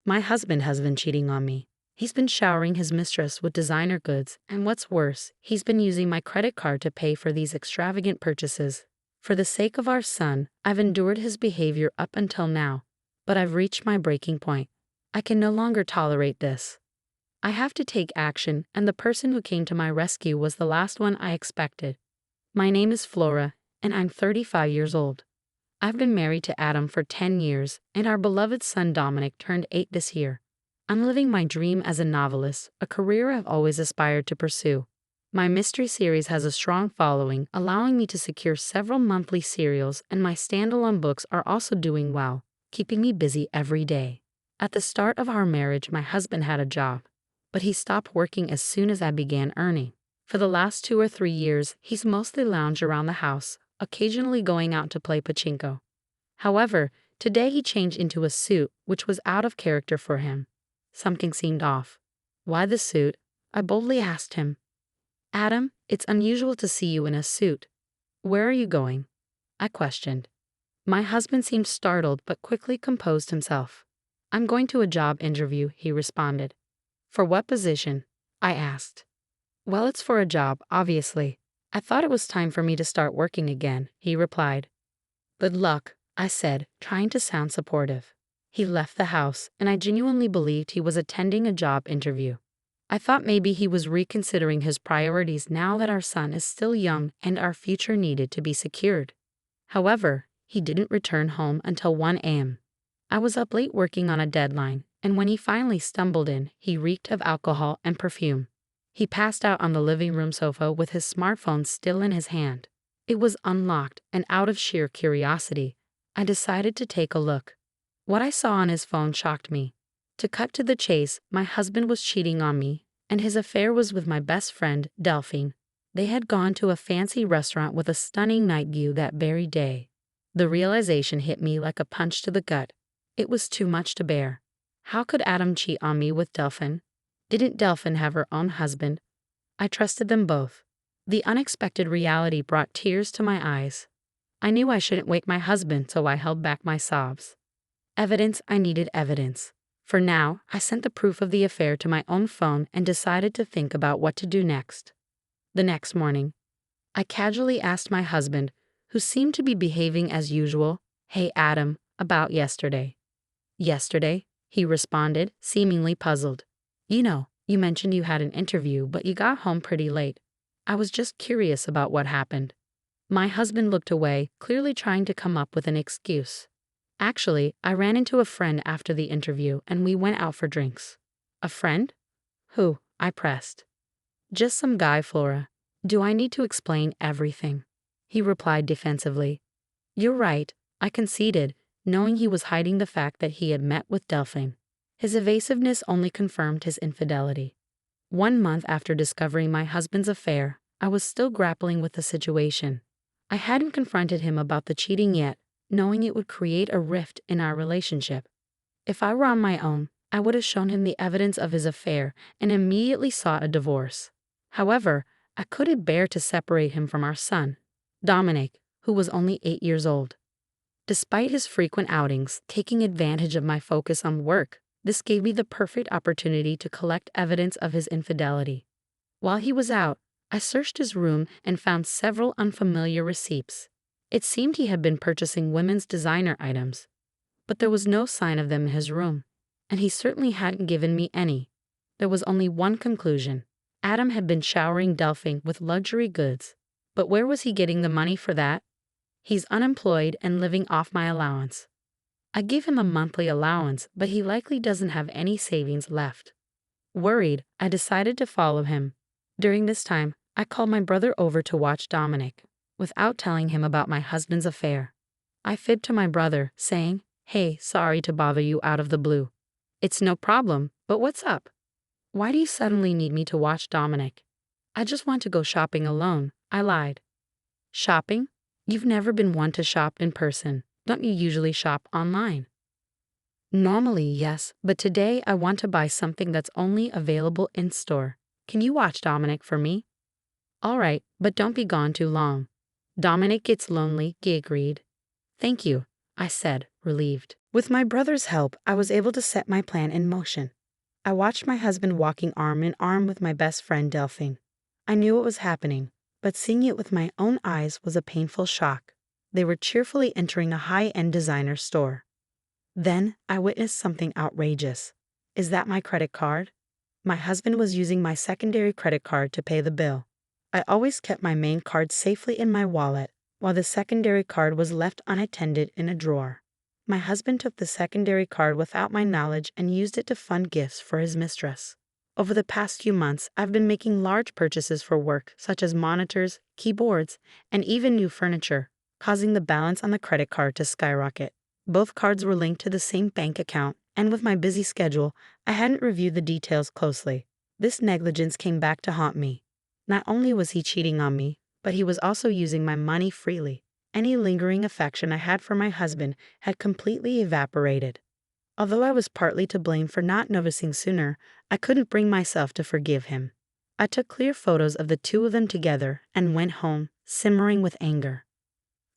My husband has been cheating on me. He's been showering his mistress with designer goods, and what's worse, he's been using my credit card to pay for these extravagant purchases. For the sake of our son, I've endured his behavior up until now, but I've reached my breaking point. I can no longer tolerate this. I have to take action, and the person who came to my rescue was the last one I expected. My name is Flora, and I'm 35 years old. I've been married to Adam for 10 years, and our beloved son Dominic turned 8 this year. I'm living my dream as a novelist, a career I've always aspired to pursue. My mystery series has a strong following, allowing me to secure several monthly serials, and my standalone books are also doing well, keeping me busy every day. At the start of our marriage, my husband had a job, but he stopped working as soon as I began earning. For the last 2 or 3 years, he's mostly lounged around the house, occasionally going out to play pachinko. However, today he changed into a suit, which was out of character for him. Something seemed off. Why the suit? I boldly asked him. Adam, it's unusual to see you in a suit. Where are you going? I questioned. My husband seemed startled but quickly composed himself. I'm going to a job interview, he responded. For what position? I asked. Well, it's for a job, obviously. I thought it was time for me to start working again, he replied. Good luck, I said, trying to sound supportive. He left the house, and I genuinely believed he was attending a job interview. I thought maybe he was reconsidering his priorities now that our son is still young and our future needed to be secured. However, he didn't return home until 1 a.m. I was up late working on a deadline, and when he finally stumbled in, he reeked of alcohol and perfume. He passed out on the living room sofa with his smartphone still in his hand. It was unlocked, and out of sheer curiosity, I decided to take a look. What I saw on his phone shocked me. To cut to the chase, my husband was cheating on me, and his affair was with my best friend, Delphine. They had gone to a fancy restaurant with a stunning night view that very day. The realization hit me like a punch to the gut. It was too much to bear. How could Adam cheat on me with Delphine? Didn't Delphine have her own husband? I trusted them both. The unexpected reality brought tears to my eyes. I knew I shouldn't wake my husband, so I held back my sobs. Evidence, I needed evidence. For now, I sent the proof of the affair to my own phone and decided to think about what to do next. The next morning, I casually asked my husband, who seemed to be behaving as usual, "Hey Adam, about yesterday." "Yesterday?" he responded, seemingly puzzled. You mentioned you had an interview, but you got home pretty late. I was just curious about what happened." My husband looked away, clearly trying to come up with an excuse. "Actually, I ran into a friend after the interview and we went out for drinks." "A friend? Who?" I pressed. "Just some guy, Flora. Do I need to explain everything?" He replied defensively. "You're right," I conceded, knowing he was hiding the fact that he had met with Delphine. His evasiveness only confirmed his infidelity. 1 month after discovering my husband's affair, I was still grappling with the situation. I hadn't confronted him about the cheating yet, knowing it would create a rift in our relationship. If I were on my own, I would have shown him the evidence of his affair and immediately sought a divorce. However, I couldn't bear to separate him from our son, Dominic, who was only 8 years old. Despite his frequent outings, taking advantage of my focus on work, this gave me the perfect opportunity to collect evidence of his infidelity. While he was out, I searched his room and found several unfamiliar receipts. It seemed he had been purchasing women's designer items, but there was no sign of them in his room, and he certainly hadn't given me any. There was only one conclusion. Adam had been showering Delphine with luxury goods, but where was he getting the money for that? He's unemployed and living off my allowance. I give him a monthly allowance, but he likely doesn't have any savings left. Worried, I decided to follow him. During this time, I called my brother over to watch Dominic, without telling him about my husband's affair. I fibbed to my brother, saying, "Hey, sorry to bother you out of the blue." "It's no problem, but what's up? Why do you suddenly need me to watch Dominic?" "I just want to go shopping alone," I lied. "Shopping? You've never been one to shop in person. Don't you usually shop online?" "Normally, yes, but today I want to buy something that's only available in store. Can you watch Dominic for me?" "All right, but don't be gone too long. Dominic gets lonely," he agreed. "Thank you," I said, relieved. With my brother's help, I was able to set my plan in motion. I watched my husband walking arm in arm with my best friend Delphine. I knew what was happening, but seeing it with my own eyes was a painful shock. They were cheerfully entering a high-end designer store. Then I witnessed something outrageous. Is that my credit card? My husband was using my secondary credit card to pay the bill. I always kept my main card safely in my wallet, while the secondary card was left unattended in a drawer. My husband took the secondary card without my knowledge and used it to fund gifts for his mistress. Over the past few months, I've been making large purchases for work, such as monitors, keyboards, and even new furniture, causing the balance on the credit card to skyrocket. Both cards were linked to the same bank account, and with my busy schedule, I hadn't reviewed the details closely. This negligence came back to haunt me. Not only was he cheating on me, but he was also using my money freely. Any lingering affection I had for my husband had completely evaporated. Although I was partly to blame for not noticing sooner, I couldn't bring myself to forgive him. I took clear photos of the two of them together and went home, simmering with anger.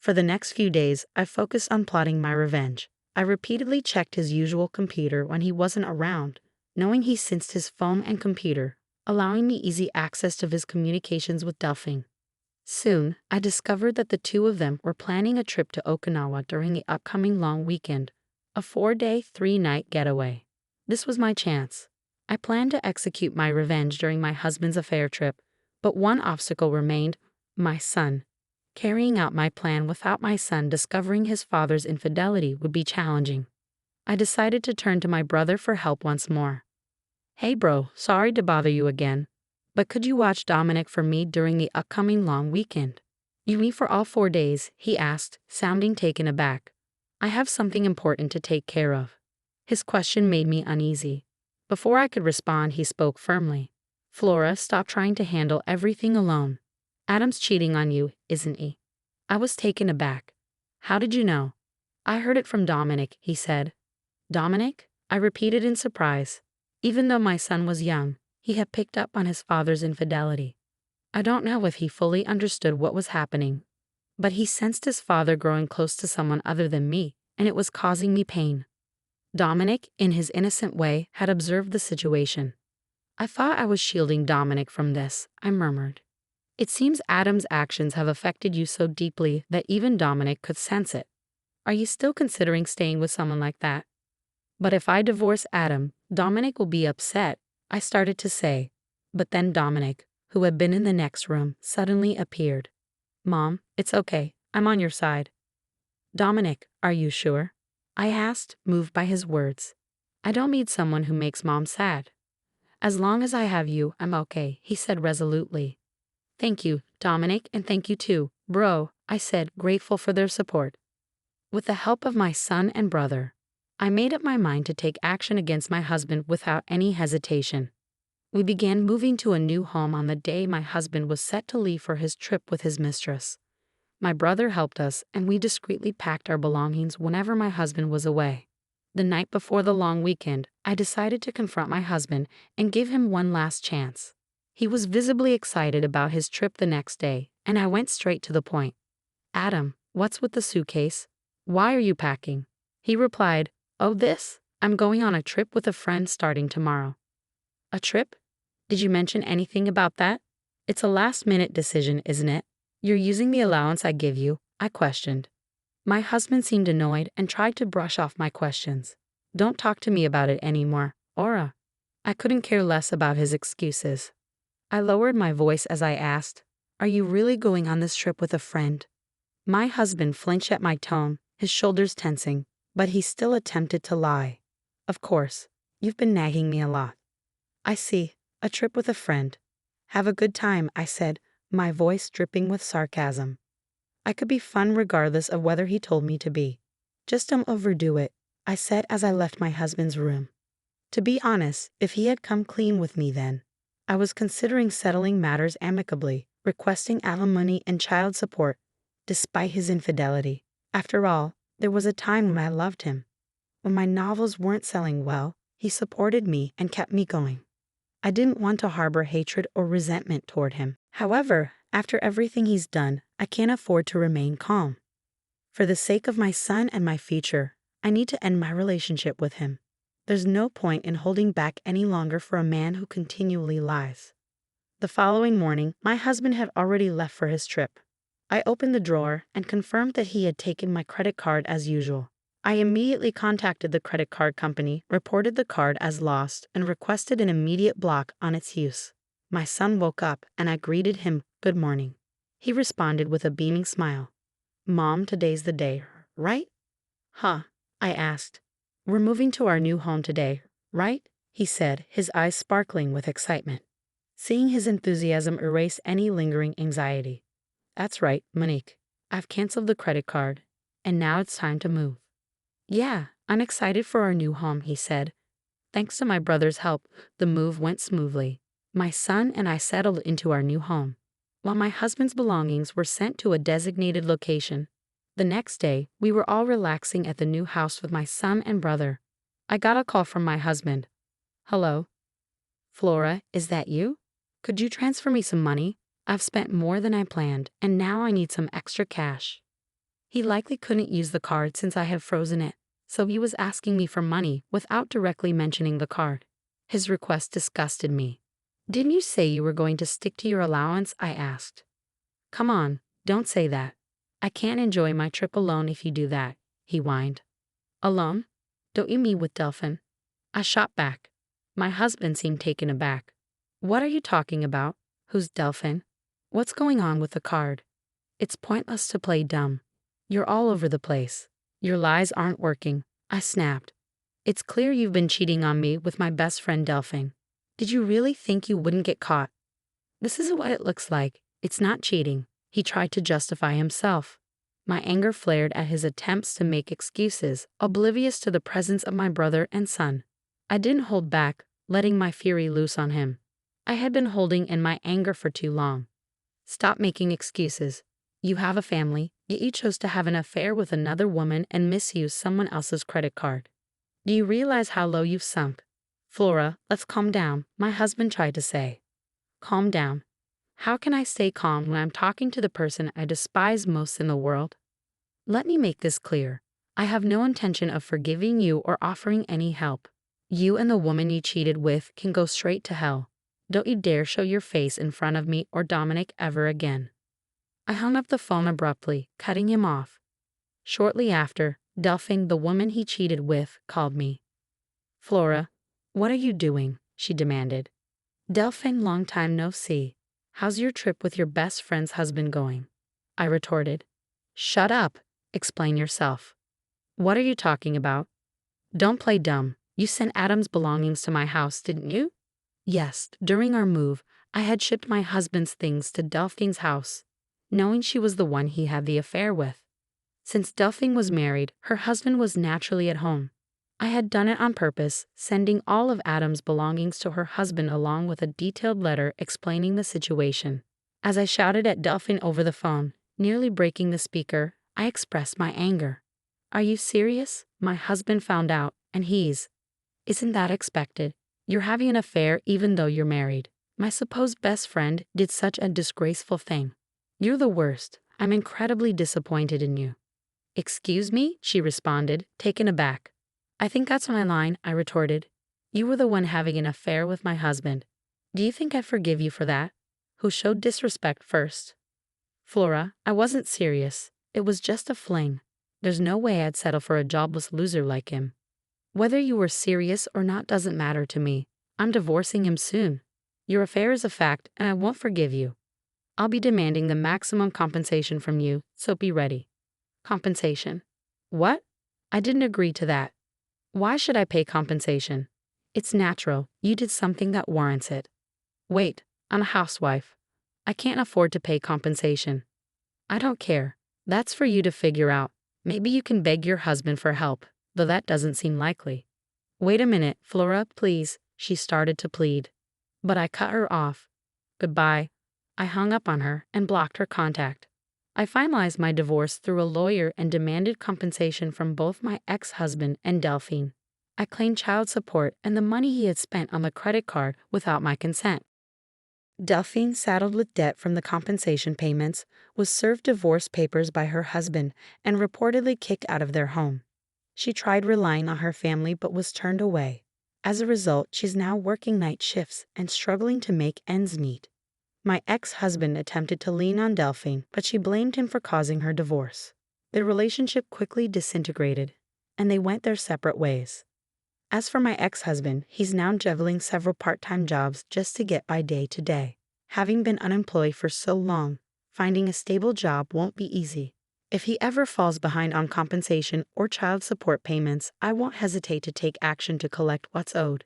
For the next few days, I focused on plotting my revenge. I repeatedly checked his usual computer when he wasn't around, knowing he sensed his phone and computer, allowing me easy access to his communications with Delphine. Soon, I discovered that the two of them were planning a trip to Okinawa during the upcoming long weekend, a 4-day, 3-night getaway. This was my chance. I planned to execute my revenge during my husband's affair trip, but one obstacle remained: my son. Carrying out my plan without my son discovering his father's infidelity would be challenging. I decided to turn to my brother for help once more. Hey bro, sorry to bother you again, but could you watch Dominic for me during the upcoming long weekend? You mean for all 4 days? He asked, sounding taken aback. I have something important to take care of. His question made me uneasy. Before I could respond, he spoke firmly. Flora, stop trying to handle everything alone. Adam's cheating on you, isn't he? I was taken aback. How did you know? I heard it from Dominic, he said. Dominic? I repeated in surprise. Even though my son was young, he had picked up on his father's infidelity. I don't know if he fully understood what was happening, but he sensed his father growing close to someone other than me, and it was causing me pain. Dominic, in his innocent way, had observed the situation. I thought I was shielding Dominic from this, I murmured. It seems Adam's actions have affected you so deeply that even Dominic could sense it. Are you still considering staying with someone like that? But if I divorce Adam, Dominic will be upset, I started to say. But then Dominic, who had been in the next room, suddenly appeared. Mom, it's okay, I'm on your side. Dominic, are you sure? I asked, moved by his words. I don't need someone who makes Mom sad. As long as I have you, I'm okay, he said resolutely. Thank you, Dominic, and thank you too, bro, I said, grateful for their support. With the help of my son and brother, I made up my mind to take action against my husband without any hesitation. We began moving to a new home on the day my husband was set to leave for his trip with his mistress. My brother helped us, and we discreetly packed our belongings whenever my husband was away. The night before the long weekend, I decided to confront my husband and give him one last chance. He was visibly excited about his trip the next day, and I went straight to the point. Adam, what's with the suitcase? Why are you packing? He replied, Oh, I'm going on a trip with a friend starting tomorrow. A trip? Did you mention anything about that? It's a last-minute decision, isn't it? You're using the allowance I give you, I questioned. My husband seemed annoyed and tried to brush off my questions. Don't talk to me about it anymore, Aura. I couldn't care less about his excuses. I lowered my voice as I asked, Are you really going on this trip with a friend? My husband flinched at my tone, his shoulders tensing, but he still attempted to lie. Of course, you've been nagging me a lot. I see, a trip with a friend. Have a good time, I said, my voice dripping with sarcasm. I could be fun regardless of whether he told me to be. Just don't overdo it, I said as I left my husband's room. To be honest, if he had come clean with me then, I was considering settling matters amicably, requesting alimony and child support, despite his infidelity. After all, there was a time when I loved him. When my novels weren't selling well, he supported me and kept me going. I didn't want to harbor hatred or resentment toward him. However, after everything he's done, I can't afford to remain calm. For the sake of my son and my future, I need to end my relationship with him. There's no point in holding back any longer for a man who continually lies. The following morning, my husband had already left for his trip. I opened the drawer and confirmed that he had taken my credit card as usual. I immediately contacted the credit card company, reported the card as lost, and requested an immediate block on its use. My son woke up and I greeted him, "Good morning." He responded with a beaming smile. "Mom, today's the day, right?" "Huh?" I asked. "We're moving to our new home today, right?" he said, his eyes sparkling with excitement. Seeing his enthusiasm erase any lingering anxiety. "That's right, Monique. I've canceled the credit card, and now it's time to move." "Yeah, I'm excited for our new home," he said. Thanks to my brother's help, the move went smoothly. My son and I settled into our new home, while my husband's belongings were sent to a designated location. The next day, we were all relaxing at the new house with my son and brother. I got a call from my husband. "Hello? Flora, is that you? Could you transfer me some money? I've spent more than I planned, and now I need some extra cash." He likely couldn't use the card since I had frozen it, so he was asking me for money without directly mentioning the card. His request disgusted me. "Didn't you say you were going to stick to your allowance?" I asked. "Come on, don't say that. I can't enjoy my trip alone if you do that," he whined. "Alone? Don't you mean with Delphin?" I shot back. My husband seemed taken aback. "What are you talking about? Who's Delphin? What's going on with the card? It's pointless to play dumb. You're all over the place. Your lies aren't working," I snapped. "It's clear you've been cheating on me with my best friend Delphin. Did you really think you wouldn't get caught?" "This is what it looks like. It's not cheating," he tried to justify himself. My anger flared at his attempts to make excuses, oblivious to the presence of my brother and son. I didn't hold back, letting my fury loose on him. I had been holding in my anger for too long. "Stop making excuses. You have a family, yet you chose to have an affair with another woman and misuse someone else's credit card. Do you realize how low you've sunk?" "Flora, let's calm down," my husband tried to say. "Calm down? How can I stay calm when I'm talking to the person I despise most in the world? Let me make this clear. I have no intention of forgiving you or offering any help. You and the woman you cheated with can go straight to hell. Don't you dare show your face in front of me or Dominic ever again." I hung up the phone abruptly, cutting him off. Shortly after, Delphine, the woman he cheated with, called me. "Flora, what are you doing?" she demanded. "Delphine, long time no see. How's your trip with your best friend's husband going?" I retorted. "Shut up. Explain yourself." "What are you talking about?" "Don't play dumb. You sent Adam's belongings to my house, didn't you?" "Yes, during our move, I had shipped my husband's things to Delphine's house, knowing she was the one he had the affair with. Since Delphine was married, her husband was naturally at home. I had done it on purpose, sending all of Adam's belongings to her husband along with a detailed letter explaining the situation. As I shouted at Delphine over the phone, nearly breaking the speaker, I expressed my anger. "Are you serious? My husband found out, and Isn't that expected? You're having an affair even though you're married. My supposed best friend did such a disgraceful thing. You're the worst. I'm incredibly disappointed in you." "Excuse me?" she responded, taken aback. "I think that's my line," I retorted. "You were the one having an affair with my husband. Do you think I forgive you for that? Who showed disrespect first?" "Flora, I wasn't serious. It was just a fling. There's no way I'd settle for a jobless loser like him. Whether you were serious or not doesn't matter to me. I'm divorcing him soon. Your affair is a fact, and I won't forgive you. I'll be demanding the maximum compensation from you, so be ready." "Compensation? What? I didn't agree to that. Why should I pay compensation? It's natural. You did something that warrants it." "Wait, I'm a housewife. I can't afford to pay compensation." "I don't care. That's for you to figure out. Maybe you can beg your husband for help, though that doesn't seem likely." "Wait a minute, Flora, please," she started to plead. But I cut her off. "Goodbye." I hung up on her and blocked her contact. I finalized my divorce through a lawyer and demanded compensation from both my ex-husband and Delphine. I claimed child support and the money he had spent on the credit card without my consent. Delphine, saddled with debt from the compensation payments, was served divorce papers by her husband and reportedly kicked out of their home. She tried relying on her family but was turned away. As a result, she's now working night shifts and struggling to make ends meet. My ex-husband attempted to lean on Delphine, but she blamed him for causing her divorce. Their relationship quickly disintegrated, and they went their separate ways. As for my ex-husband, he's now juggling several part-time jobs just to get by day to day. Having been unemployed for so long, finding a stable job won't be easy. If he ever falls behind on compensation or child support payments, I won't hesitate to take action to collect what's owed.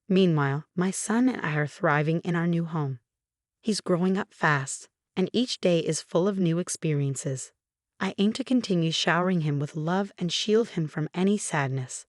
Meanwhile, my son and I are thriving in our new home. He's growing up fast, and each day is full of new experiences. I aim to continue showering him with love and shield him from any sadness.